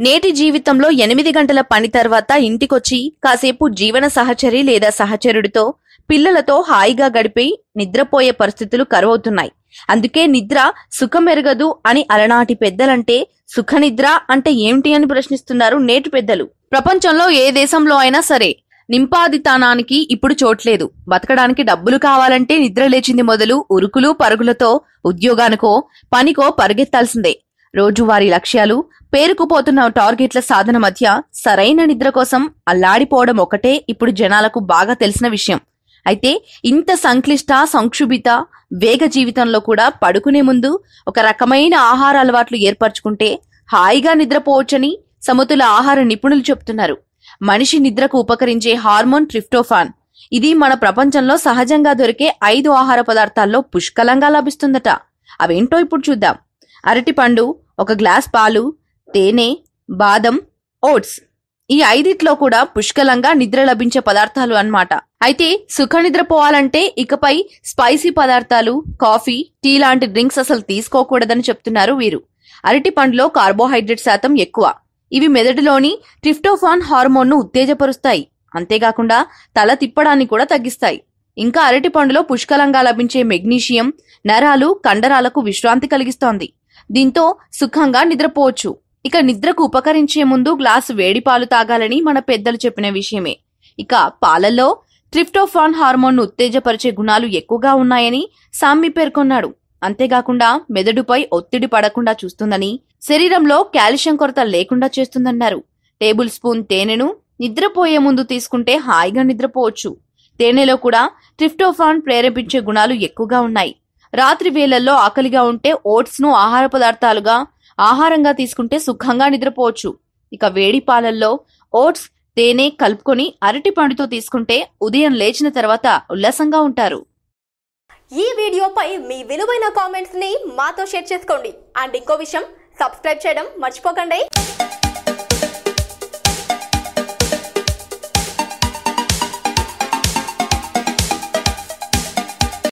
నేటి జీవితంలో 8 గంటల పని తర్వాత ఇంటికొచ్చి కాసేపు జీవన సహచరి లేదా సహచరుడితో పిల్లలతో హాయిగా గడిపి నిద్రపోయే పరిస్థితులు కరువవుతున్నాయి. అందుకే నిద్ర సుఖమెరగదు అని అలనాటి పెద్దలంటే సుఖనిద్ర అంటే ఏమిటి అని ప్రశ్నిస్తున్నారు నేటి పెద్దలు. ప్రపంచంలో ఏ దేశంలో అయినా సరే నింపాదితనానికి ఇప్పుడు చోట్లేదు. బతకడానికి డబ్బులు కావాలంటే నిద్ర లేచింది మొదలు ఉరుకులు పరుగులతో ఉద్యోగానికో పనికో పరిగెత్తాల్సిందే. రోజువారీ లక్ష్యాలు, పేరుకుపోతున్న టార్గెట్ల సాధన మధ్య సరైన నిద్ర కోసం అల్లాడిపోవడం ఒకటే ఇప్పుడు జనాలకు బాగా తెలిసిన విషయం. అయితే ఇంత సంక్లిష్ట సంక్షుభిత వేగ జీవితంలో కూడా పడుకునే ముందు ఒక రకమైన ఆహార అలవాట్లు ఏర్పరచుకుంటే హాయిగా నిద్రపోవచ్చని సమతుల ఆహార నిపుణులు చెప్తున్నారు. మనిషి నిద్రకు ఉపకరించే హార్మోన్ ట్రిప్టోఫాన్. ఇది మన ప్రపంచంలో సహజంగా దొరికే 5 ఆహార పదార్థాల్లో పుష్కలంగా లభిస్తుందట. అవేంటో ఇప్పుడు చూద్దాం. అరటిపండు, 1 గ్లాస్ పాలు, తేనె, బాదం, ఓట్స్. ఈ 5 కూడా పుష్కలంగా నిద్ర లభించే పదార్థాలు అన్నమాట. అయితే సుఖ నిద్రపోవాలంటే ఇకపై స్పైసీ పదార్థాలు, కాఫీ, టీ లాంటి డ్రింక్స్ అసలు తీసుకోకూడదని చెప్తున్నారు వీరు. అరటి పండులో కార్బోహైడ్రేట్ శాతం ఎక్కువ. ఇవి మెదడులోని ట్రిప్టోఫాన్ హార్మోన్ను ఉత్తేజపరుస్తాయి. అంతేకాకుండా తల తిప్పడాన్ని కూడా తగ్గిస్తాయి. ఇంకా అరటి పండులో పుష్కలంగా లభించే మెగ్నీషియం నరాలు, కండరాలకు విశ్రాంతి కలిగిస్తోంది. దీంతో సుఖంగా నిద్రపోవచ్చు. ఇక నిద్రకు ఉపకరించే ముందు గ్లాసు వేడి పాలు తాగాలని మన పెద్దలు చెప్పిన విషయమే. ఇక పాలల్లో ట్రిప్టోఫాన్ హార్మోన్ను ఉత్తేజపరిచే గుణాలు ఎక్కువగా ఉన్నాయని సామ్మి పేర్కొన్నాడు. అంతేకాకుండా మెదడుపై ఒత్తిడి పడకుండా చూస్తుందని, శరీరంలో కాల్షియం కొరత లేకుండా చేస్తుందన్నారు. టేబుల్ స్పూన్ తేనెను నిద్రపోయే ముందు తీసుకుంటే హాయిగా నిద్రపోవచ్చు. తేనెలో కూడా ట్రిప్టోఫాన్ ప్రేరేపించే గుణాలు ఎక్కువగా ఉన్నాయి. రాత్రి వేళల్లో ఆకలిగా ఉంటే ఓట్స్ ను ఆహార పదార్థాలుగా ఆహారంగా తీసుకుంటే సుఖంగా నిద్రపోవచ్చు. ఇక వేడి పాలల్లో ఓట్స్, తేనె కలుపుకొని అరటి పండుతో తీసుకుంటే ఉదయం లేచిన తర్వాత ఉల్లాసంగా ఉంటారు. ఈ వీడియోపై మీ విలువైన కామెంట్స్ ని మాతో షేర్ చేసుకోండి. అండ్ ఇంకో విషయం, సబ్స్క్రైబ్ చేయడం మర్చిపోకండి.